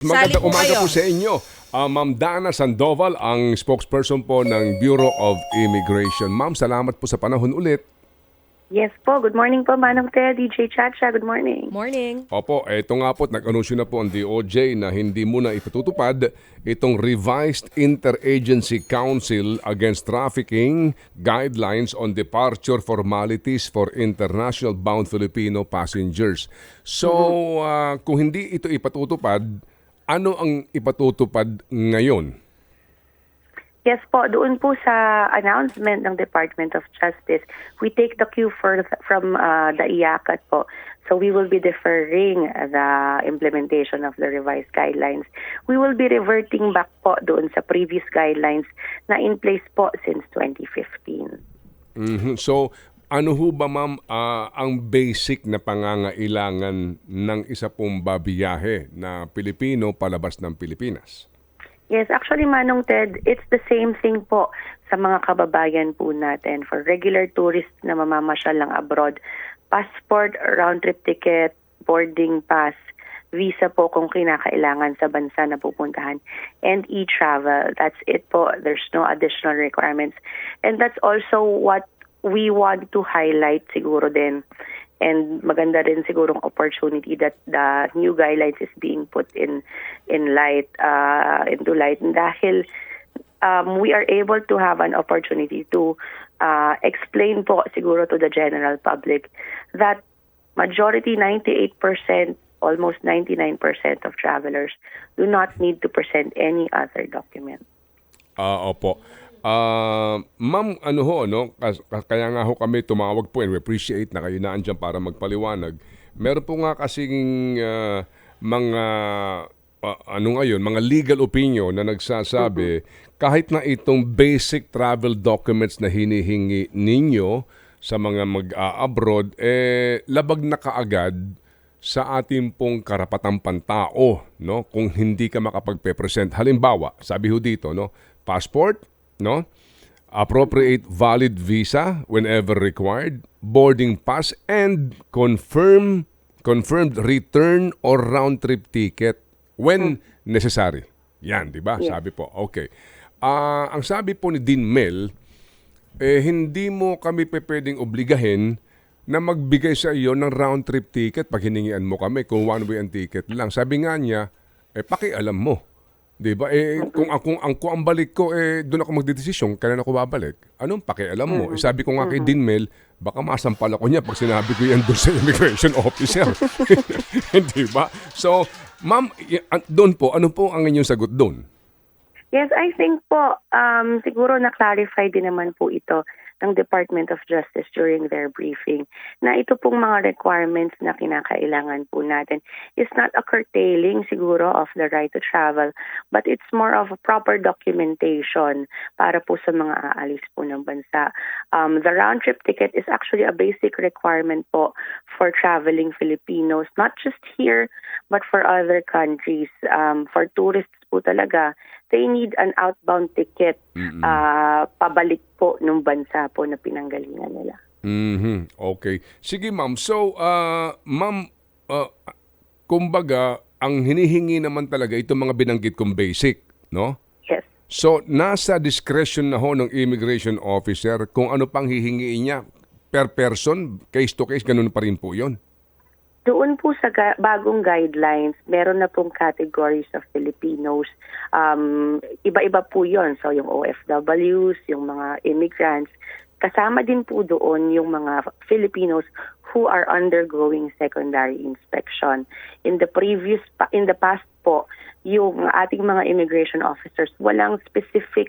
Sali Magandang po umaga kayo. po sa inyo. Ma'am Dana Sandoval, ang spokesperson po ng Bureau of Immigration. Ma'am, salamat po sa panahon ulit. Yes po. Good morning po, Manong Ted, DJ Chacha. Good morning. Morning. Opo, eto nga po, nag-anunsyo na po ang DOJ na hindi muna ipatutupad itong Revised Interagency Council Against Trafficking Guidelines on Departure Formalities for International Bound Filipino Passengers. So, kung hindi ito ipatutupad, ano ang ipatutupad ngayon? Yes po, doon po sa announcement ng Department of Justice, we take the cue from the IACAT po. So we will be deferring the implementation of the revised guidelines. We will be reverting back po doon sa previous guidelines na in place po since 2015. So, ano ho ba ma'am ang basic na pangangailangan ng isa pong babiyahe na Pilipino palabas ng Pilipinas? Yes, actually, Manong Ted, it's the same thing po sa mga kababayan po natin. For regular tourists na mamamasyal lang abroad, passport, round-trip ticket, boarding pass, visa po kung kinakailangan sa bansa na pupuntahan, and e-travel. That's it po. There's no additional requirements. And that's also what we want to highlight siguro din. And maganda rin sigurong opportunity that the new guidelines is being put into light dahil we are able to have an opportunity to explain po siguro to the general public that majority 98%, almost 99% of travelers do not need to present any other document. Opo. Ma'am, ano ho, no? Kaya nga ho kami tumawag po and we appreciate na kayo na andyan para magpaliwanag. Meron po nga kasing mga mga legal opinion na nagsasabi kahit na itong basic travel documents na hinihingi ninyo sa mga mag-abroad, labag na kaagad sa ating pong karapatang pantao, no? Kung hindi ka makapagpe-present. Halimbawa, sabi ho dito, no? Passport, no? Appropriate valid visa whenever required, boarding pass, and confirmed return or round trip ticket when necessary. Yan, di ba? Yeah. Sabi po. Okay. Ang sabi po ni Dean Mel, hindi mo kami pwedeng obligahin na magbigay sa iyo ng round trip ticket pag hiningian mo kami kung one way ang ticket lang. Sabi nga niya, pakialam mo. 'Di ba? Kung ang balik ko doon ako magdedesisyon, kailan ako babalik. Anong pakialam mo? Sabi ko nga kay Dean Mel, baka masampal ako niya pag sinabi ko yan doon sa immigration officer. 'Di ba? So, ma'am, doon po, ano po ang inyong sagot doon? Yes, I think po, siguro na-clarify din naman po ito ng Department of Justice during their briefing na ito pong mga requirements na kinakailangan po natin is not a curtailing siguro of the right to travel, but it's more of a proper documentation para po sa mga aalis po ng bansa. The round-trip ticket is actually a basic requirement po for traveling Filipinos, not just here, but for other countries. For tourists po talaga, they need an outbound ticket pabalik po nung bansa po na pinanggalingan nila. Okay. Sige ma'am. So, ma'am, kumbaga, ang hinihingi naman talaga itong mga binanggit kong basic, no? Yes. So, nasa discretion na ho ng immigration officer kung ano pang hihingiin niya per person, case to case, ganun pa rin po yun. Doon po sa bagong guidelines, meron na pong categories of Filipinos. Iba-iba po yon. So yung OFWs, yung mga immigrants, kasama din po doon yung mga Filipinos who are undergoing secondary inspection. In the past po, yung ating mga immigration officers, walang specific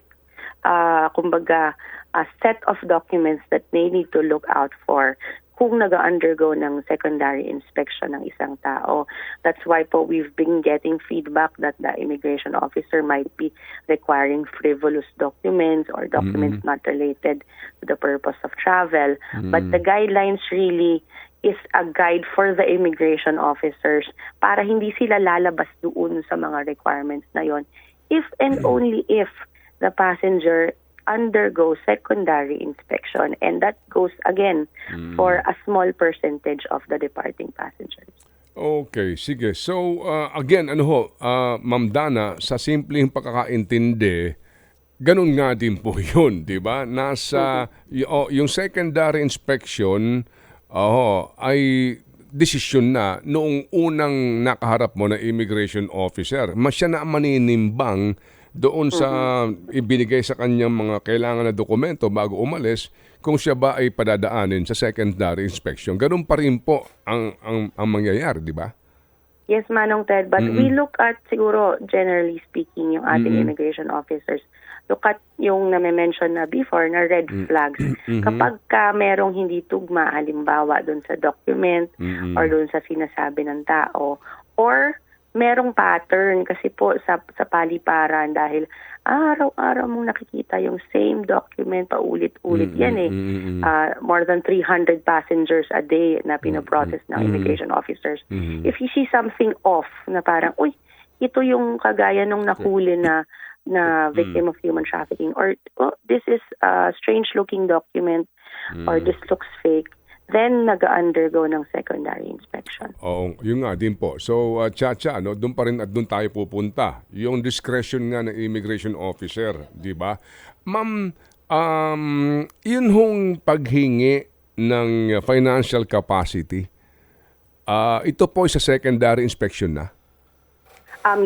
kumbaga a set of documents that they need to look out for kung nag-undergo ng secondary inspection ng isang tao. That's why po we've been getting feedback that the immigration officer might be requiring frivolous documents or documents not related to the purpose of travel. But the guidelines really is a guide for the immigration officers para hindi sila lalabas doon sa mga requirements na yon if and only if the passenger undergo secondary inspection, and that goes again for a small percentage of the departing passengers. Okay, sige. So, again, ano ho, Ma'am Dana, sa simpleng pagkakaintindi, ganun nga din po yun, di ba? Yung secondary inspection, ay desisyon na noong unang nakaharap mo na immigration officer. Siya na ang maninimbang doon sa ibinigay sa kanyang mga kailangan na dokumento bago umalis kung siya ba ay padadaanin sa secondary inspection. Ganun pa rin po ang mangyayari, di ba? Yes, Manong Ted, but we look at siguro generally speaking yung ating immigration officers. Look at yung na-mention na before na red flags. Kapag ka merong hindi tugma, halimbawa doon sa document or doon sa sinasabi ng tao, or merong pattern kasi po sa paliparan dahil araw-araw mong nakikita yung same document paulit-ulit yan eh. More than 300 passengers a day na pinoprocess ng immigration officers. If you see something off na parang, uy, ito yung kagaya nung nahuli na victim of human trafficking, or this is a strange looking document, or this looks fake, then nag-undergo ng secondary inspection. Oo, yun nga din po. So, Chacha, no, doon pa rin at doon tayo pupunta. Yung discretion nga ng immigration officer, di ba? Ma'am, yun hong paghingi ng financial capacity, ito po sa secondary inspection na?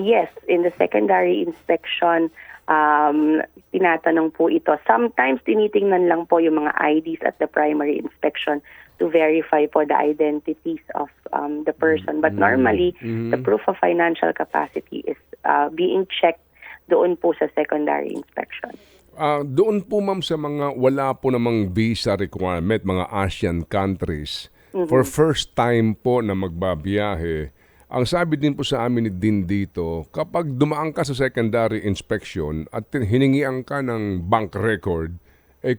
Yes, in the secondary inspection, tinatanong po ito. Sometimes tinitingnan lang po yung mga IDs at the primary inspection to verify po the identities of the person. But normally, the proof of financial capacity is being checked doon po sa secondary inspection. Doon po ma'am sa mga wala po namang visa requirement, mga ASEAN countries, for first time po na magbabiyahe, ang sabi din po sa amin din dito, kapag dumaan ka sa secondary inspection at hiningian ka ng bank record,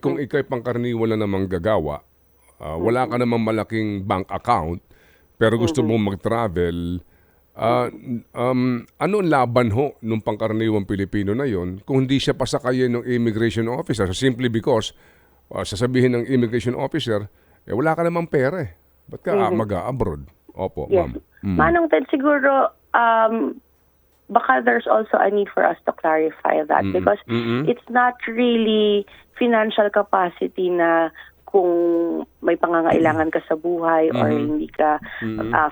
kung ikay pangkaraniwan na namang gagawa, wala ka namang malaking bank account, pero gusto mong mag-travel, ano ang laban ho nung pangkaraniwang Pilipino na yon kung hindi siya pasakayin ng immigration officer? Simply because, sasabihin ng immigration officer, wala ka namang pera eh. Ba't ka mag-abroad? Opo, yes. ma'am. Manong Ted, siguro, baka there's also a need for us to clarify that because it's not really financial capacity na kung may pangangailangan ka sa buhay or hindi ka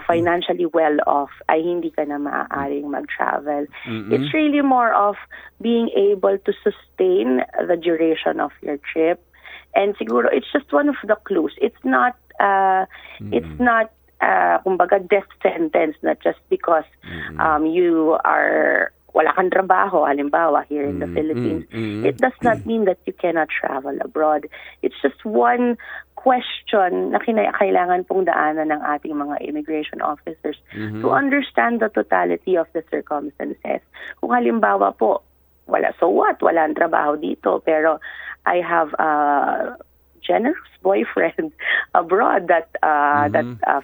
financially well off, ay hindi ka na maaaring mag-travel. It's really more of being able to sustain the duration of your trip. And siguro, it's just one of the clues. It's not kumbaga death sentence na just because you are wala kang trabaho, halimbawa, here in the Philippines. It does not mean that you cannot travel abroad. It's just one question na kailangan pong daanan ng ating mga immigration officers to understand the totality of the circumstances. Kung halimbawa po, so what? Wala ang trabaho dito, pero I have a generous boyfriend abroad that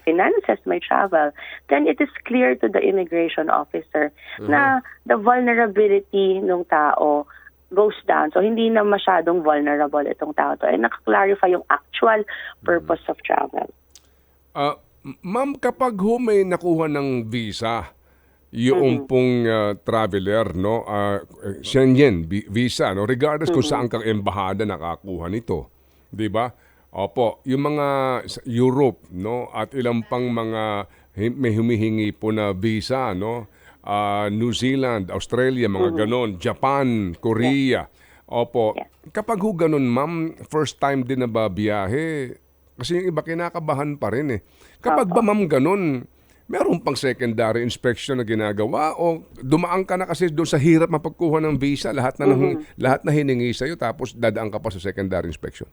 finances my travel, then it is clear to the immigration officer na the vulnerability ng tao goes down. So hindi na masyadong vulnerable itong tao to. And nakaklarify yung actual purpose of travel. Ma'am, kapag may nakuha ng visa, yung pong traveler, no, Schengen visa, no, regardless kung saan kang embahada nakakuha nito, 'di ba? Opo, yung mga Europe, no, at ilang pang mga may humihingi po na visa, no, New Zealand, Australia, mga ganon, Japan, Korea. Opo, kapag ganon, ma'am, first time din na ba biyahe? Kasi yung iba kinakabahan pa rin eh. Kapag ba ma'am ganon, meron pang secondary inspection na ginagawa o dumaan ka na kasi doon sa hirap mapagkuha ng visa, lahat na hiningi sa'yo tapos dadaan ka pa sa secondary inspection?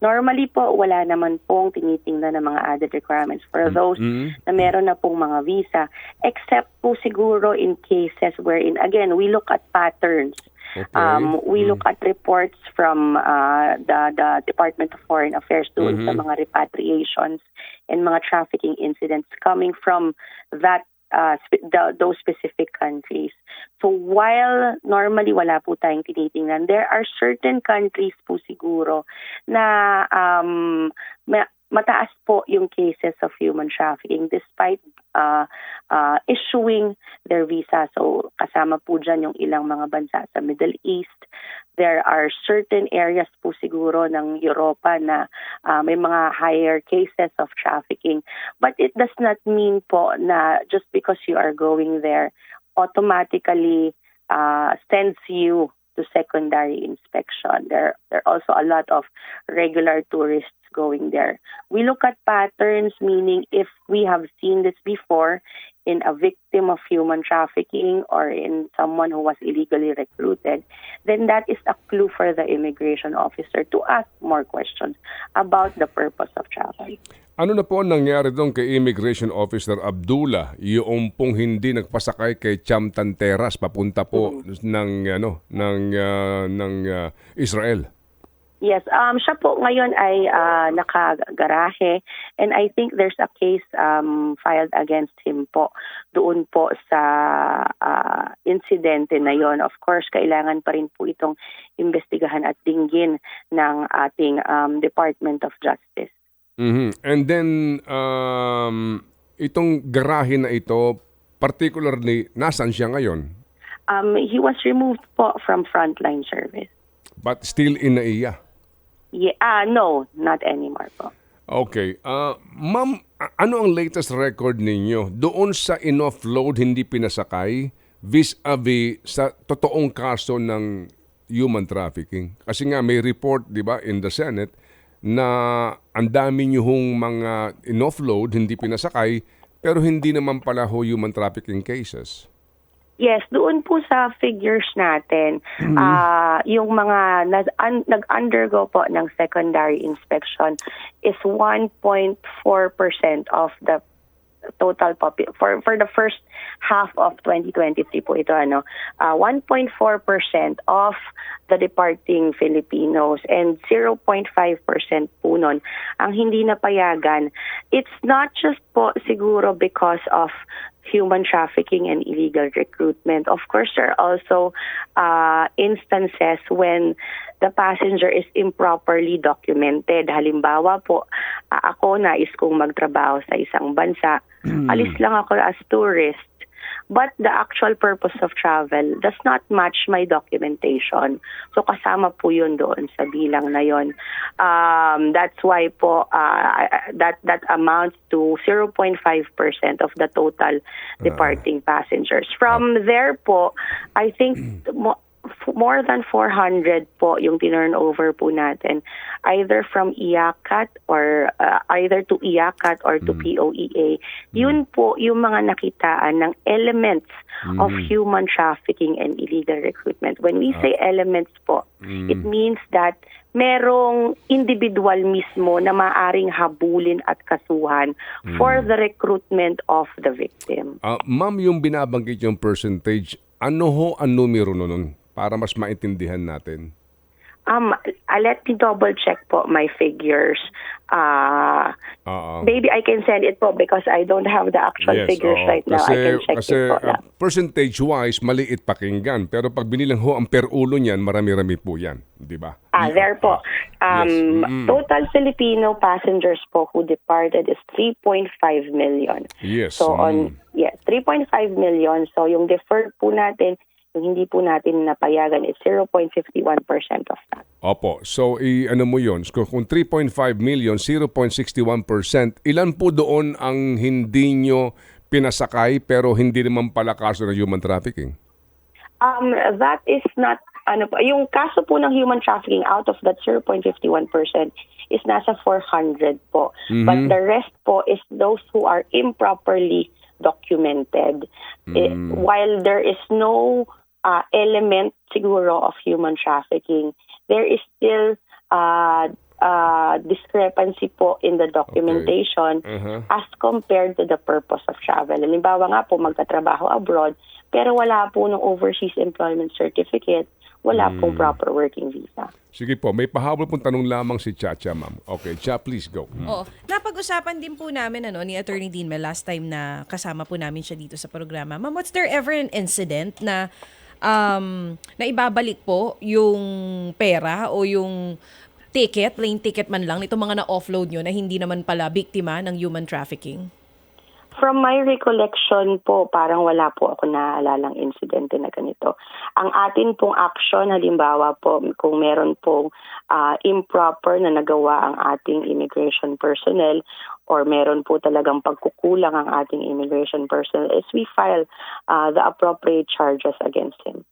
Normally po, wala naman pong tinitingnan ng mga added requirements for those na meron na pong mga visa, except po siguro in cases wherein, again, we look at patterns. Okay. We look at reports from the Department of Foreign Affairs doon sa mga repatriations and mga trafficking incidents coming from those specific countries. So while normally wala po tayong tinitingnan, there are certain countries po siguro na mataas po yung cases of human trafficking despite issuing their visa. So kasama po dyan yung ilang mga bansa sa Middle East. There are certain areas po siguro ng Europa na may mga higher cases of trafficking. But it does not mean po na just because you are going there, automatically sends you to secondary inspection. There are also a lot of regular tourists going there. We look at patterns, meaning if we have seen this before in a victim of human trafficking or in someone who was illegally recruited, then that is a clue for the immigration officer to ask more questions about the purpose of travel. Ano na po ang nangyari doon kay Immigration Officer Abdullah, yung pong hindi nagpasakay kay Cham Tanteras papunta po ng Israel? Yes, siya po ngayon ay nakagarahe, and I think there's a case filed against him po doon po sa insidente na yon. Of course, kailangan pa rin po itong imbestigahan at dinggin ng ating Department of Justice. Mm-hmm. And then, itong garahe na ito, particularly, nasan siya ngayon? He was removed po from frontline service. But still in NAIA? Yeah, no, not anymore po. Okay. Ma'am, ano ang latest record ninyo doon sa in-offload hindi pinasakay vis-a-vis sa totoong kaso ng human trafficking? Kasi nga may report, di ba, in the Senate na ang dami nyo hong mga in-offload, hindi pinasakay, pero hindi naman pala ho human trafficking cases. Yes, doon po sa figures natin, yung mga nag-undergo po ng secondary inspection is 1.4% of the total for the first half of 2023 po ito 1.4% of the departing Filipinos and 0.5% po nun ang hindi napayagan. It's not just po siguro because of human trafficking and illegal recruitment. Of course, there are also instances when the passenger is improperly documented. Halimbawa po, ako nais kong magtrabaho sa isang bansa. Alis lang ako as tourist. But the actual purpose of travel does not match my documentation. So kasama po yun doon sa bilang na yun. That's why po that amounts to 0.5% of the total departing passengers. From there po, I think more than 400 po yung tinurnover po natin, either from IACAT or either to IACAT or to POEA. Yun po yung mga nakitaan ng elements of human trafficking and illegal recruitment. When we say elements po, it means that merong individual mismo na maaring habulin at kasuhan for the recruitment of the victim. Ma'am, yung binabanggit yung percentage, ano ho ang numero nun? Para mas maintindihan natin. Let me double check po my figures. Maybe I can send it po because I don't have the actual figures right now. I can check it po. Percentage-wise, maliit pakinggan. Pero pag binilang ho ang per ulo niyan, marami-rami po yan. Di ba? There po. Total Filipino passengers po who departed is 3.5 million. Yes. So 3.5 million. So yung deferred po natin, yung hindi po natin napayagan is 0.51% of that. Opo. So, ano mo yun? Kung 3.5 million, 0.61%, ilan po doon ang hindi nyo pinasakay pero hindi naman pala kaso ng human trafficking? That is not, yung kaso po ng human trafficking out of that 0.51% is nasa 400 po. But the rest po is those who are improperly documented. While there is no element siguro of human trafficking, there is still discrepancy po in the documentation as compared to the purpose of travel. Halimbawa nga po, magtatrabaho abroad, pero wala po ng overseas employment certificate, wala pong proper working visa. Sige po, may pahabol pong tanong lamang si Chacha, ma'am. Okay, Cha, please go. Napag-usapan din po namin ni Attorney Dean last time na kasama po namin siya dito sa programa. Ma'am, was there ever an incident na na ibabalik po yung pera o yung plane ticket man lang, itong mga na-offload nyo na hindi naman pala biktima ng human trafficking? From my recollection po, parang wala po ako naalalang insidente na ganito. Ang atin pong action, halimbawa po, kung meron pong improper na nagawa ang ating immigration personnel or meron po talagang pagkukulang ang ating immigration personnel, is we file the appropriate charges against him.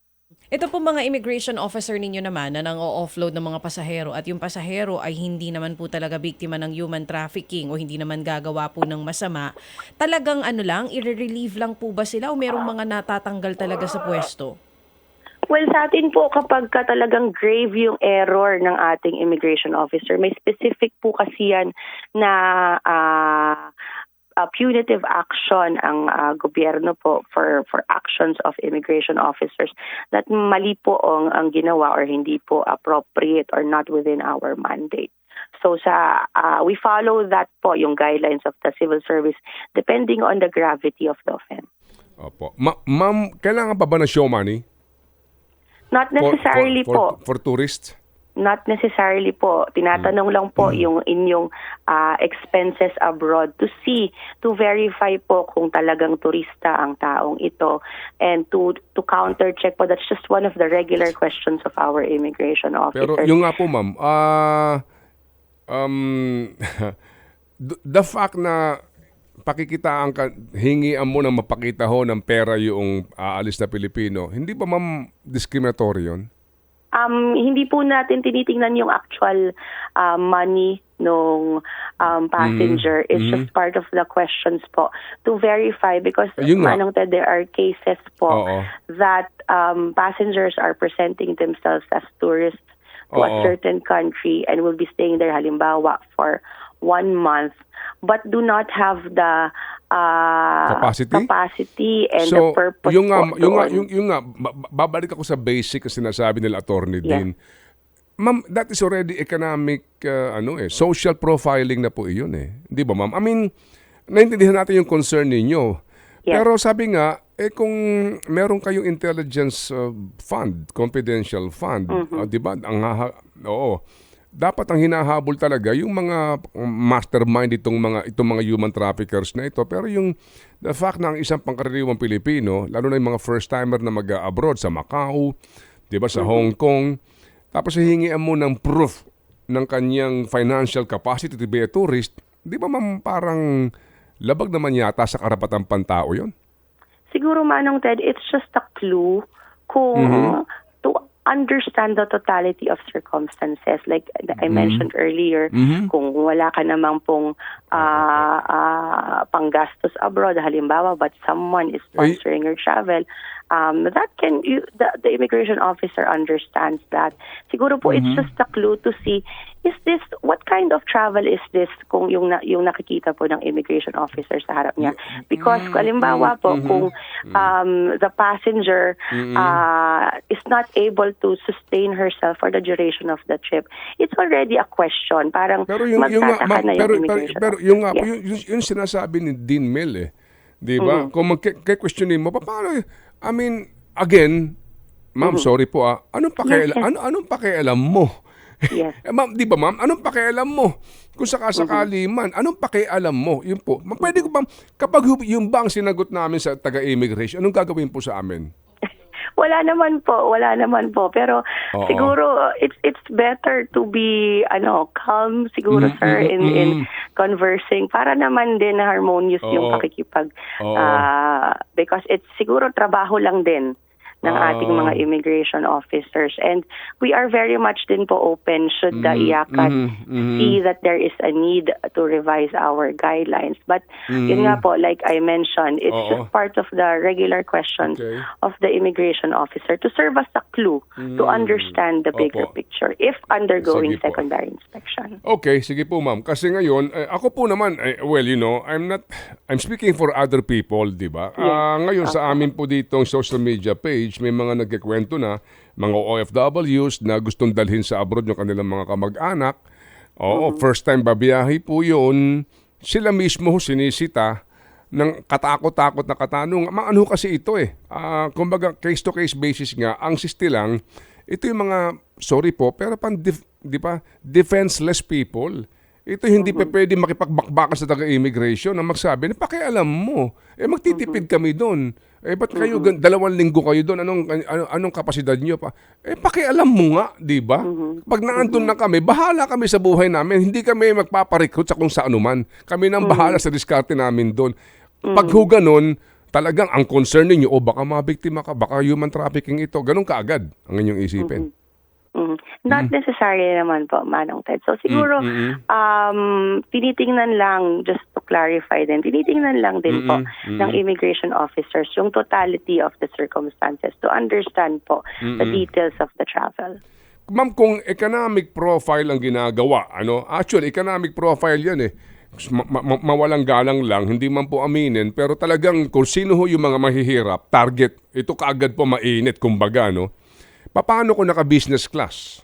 Ito po mga immigration officer ninyo naman na nang-o-offload ng mga pasahero at yung pasahero ay hindi naman po talaga biktima ng human trafficking o hindi naman gagawa po ng masama. Talagang i-relieve lang po ba sila o merong mga natatanggal talaga sa pwesto? Well, sa atin po kapag talagang grave yung error ng ating immigration officer, may specific po kasi yan na punitive action ang gobyerno po for actions of immigration officers that mali po ang ginawa or hindi po appropriate or not within our mandate. So we follow that po, yung guidelines of the civil service depending on the gravity of the offense. Opo. Ma'am, kailangan pa ba ng show money? Not necessarily po. For tourists? Not necessarily po. Tinatanong lang po yung inyong expenses abroad to verify po kung talagang turista ang taong ito and to counter-check po. That's just one of the regular questions of our immigration officers. Pero yung nga po, ma'am, the fact na pakikitaan ka, hingian mo na mapakita ho ng pera yung aalis na Pilipino, hindi ba ma'am discriminatory yun? Hindi po natin tinitingnan yung actual money nung passenger. It's just part of the questions po to verify because Manong Ted, there are cases po that passengers are presenting themselves as tourists to a certain country and will be staying there halimbawa for 1 month but do not have the capacity and the purpose. Yung nga, babalik ako sa basic kasi sinasabi nila Attorney Dean. Ma'am, that is already economic, social profiling na po iyon eh. Di ba ma'am? I mean, naintindihan natin yung concern ninyo. Yes. Pero sabi nga, kung meron kayong intelligence fund, confidential fund, di ba? Dapat ang hinahabol talaga yung mga mastermind itong mga human traffickers na ito. Pero yung the fact na ang isang pangkaraniwang Pilipino, lalo na yung mga first timer na mag-abroad sa Macau, 'di ba, sa Hong Kong, tapos hihingian mo ng proof ng kanyang financial capacity to be a tourist, 'di ba ma'am, parang labag naman yata sa karapatang pantao 'yon? Siguro Manong Ted, it's just a clue kung to understand the totality of circumstances. Like I mentioned earlier, kung wala ka namang pong panggastos abroad, halimbawa, but someone is sponsoring your travel, that the immigration officer understands that. Siguro po it's just a clue to see, what kind of travel is this kung yung nakikita po ng immigration officer sa harap niya. Because halimbawa po, kung the passenger is not able to sustain herself for the duration of the trip, it's already a question. Parang magtataka na yung immigration pero yung nga, yung sinasabi ni Dean Mel di ba? Kung questionin mo, paano? I mean, again, ma'am, sorry po anong pakialam mo? Yes. Ma'am, di ba ma'am? Anong pakialam mo? Kung sakasakali man, anong pakialam mo? Yun po. Pwede ko ba, kapag yung ba ang sinagot namin sa taga-immigration, anong gagawin po sa amin? Wala naman po. Pero siguro it's better to be calm siguro sir in conversing para naman din harmonious yung pakikipag because it's siguro trabaho lang din ng ating mga immigration officers. And we are very much din po open should the IACAT see that there is a need to revise our guidelines. But yun nga po, like I mentioned, it's just part of the regular questions of the immigration officer to serve as a clue to understand the bigger picture if undergoing secondary inspection. Okay, sige po ma'am. Kasi ngayon, ako po naman, I'm speaking for other people, di ba? Ngayon sa amin po ditong social media page, may mga nagkikwento na mga OFWs na gustong dalhin sa abroad yung kanilang mga kamag-anak. First time babiyahe po yun. Sila mismo sinisita ng katakot-takot na katanong. Ano kasi ito kumbaga case-to-case basis nga, ang sistilang, ito yung mga, sorry po, pero di ba, defenseless people. Ito hindi pa pwede makipagbakbakan sa taga-immigration na magsabi na pakialam mo. Magtitipid kami doon. Ba't kayo 2 linggo kayo doon? Anong kapasidad niyo pa? Pakialam mo nga, di ba? Pag naandun na kami, bahala kami sa buhay namin. Hindi kami magpaparecruit sa kung saan man. Kami nang bahala sa diskarte namin doon. Pag ganon, talagang ang concern ninyo, baka mabiktima ka, baka human trafficking ito. Ganun kaagad ang inyong isipin. Not necessarily naman po, Manong Ted. So siguro, tinitingnan lang, just to clarify din, tinitingnan lang din po ng immigration officers yung totality of the circumstances to understand po the details of the travel. Ma'am, kung economic profile ang ginagawa, actually, economic profile yan mawalang galang lang, hindi man po aminin, pero talagang kung sino ho yung mga mahihirap, target, ito kaagad po mainit, kumbaga, paano kung naka-business class?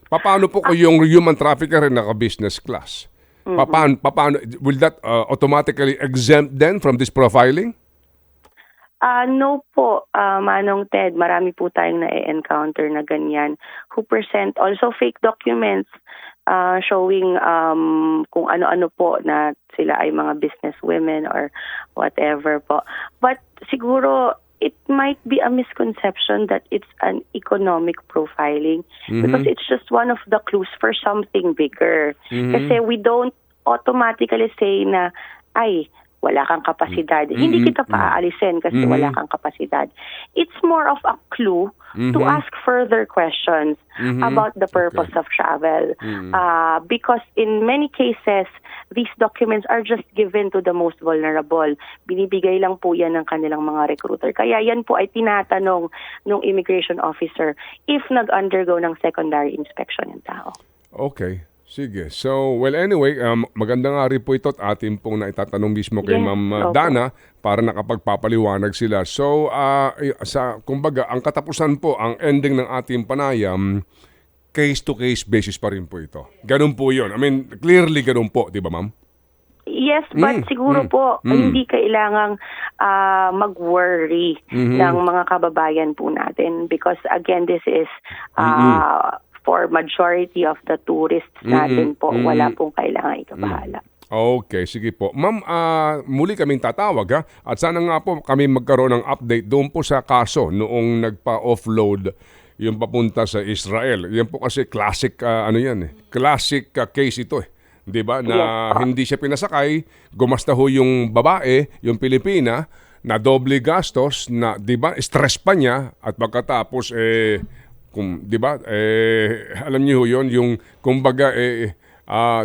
Paano po kung yung human trafficker rin naka-business class? Paano, will that automatically exempt then from this profiling? No po, Manong Ted. Marami po tayong na-encounter na ganyan who present also fake documents showing kung ano-ano po na sila ay mga business women or whatever po. But siguro, it might be a misconception that it's an economic profiling because it's just one of the clues for something bigger. Kasi we don't automatically say na, ay, wala kang kapasidad. Hindi kita paaalisin kasi wala kang kapasidad. It's more of a clue to ask further questions about the purpose of travel. Because in many cases, these documents are just given to the most vulnerable. Binibigay lang po yan ng kanilang mga recruiter. Kaya yan po ay tinatanong ng immigration officer if nag-undergo ng secondary inspection yung tao. Okay. Sige. So, well anyway, maganda nga rin po ito at atin pong naitatanong mismo kay Ma'am Dana para nakapagpapaliwanag sila. So, kumbaga, ang katapusan po, ang ending ng ating panayam, case-to-case basis pa rin po ito. Ganun po yun. I mean, clearly ganun po, di ba ma'am? Yes, but siguro po, hindi kailangang mag-worry ng mga kababayan po natin because again, this is for majority of the tourists natin po, wala pong kailangan ikabahala. Okay, sige po. Ma'am, muli kaming tatawag at sana nga po kami magkaroon ng update doon po sa kaso noong nagpa-offload yung papunta sa Israel. Yan po kasi classic, classic case ito 'di ba? Na hindi siya pinasakay, gumasta ho yung babae, yung Pilipina, na doble gastos, na 'di ba? Stress pa niya at pagkatapos kung 'di ba? Alam niyo ho 'yon, yung kumbaga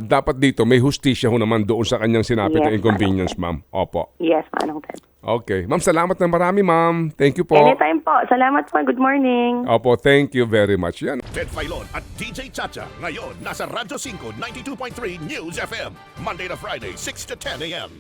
dapat dito may hustisya ho naman doon sa kanyang sinapit na inconvenience, ma'am. Opo. Yes, Manong Ted. Okay. Ma'am, salamat na marami, ma'am. Thank you po. Anytime po. Salamat po. Good morning. Opo, thank you very much. Yan. Ted Filon at DJ Chacha. Ngayon, nasa Radyo 5, 92.3 News FM. Monday to Friday, 6 to 10 a.m.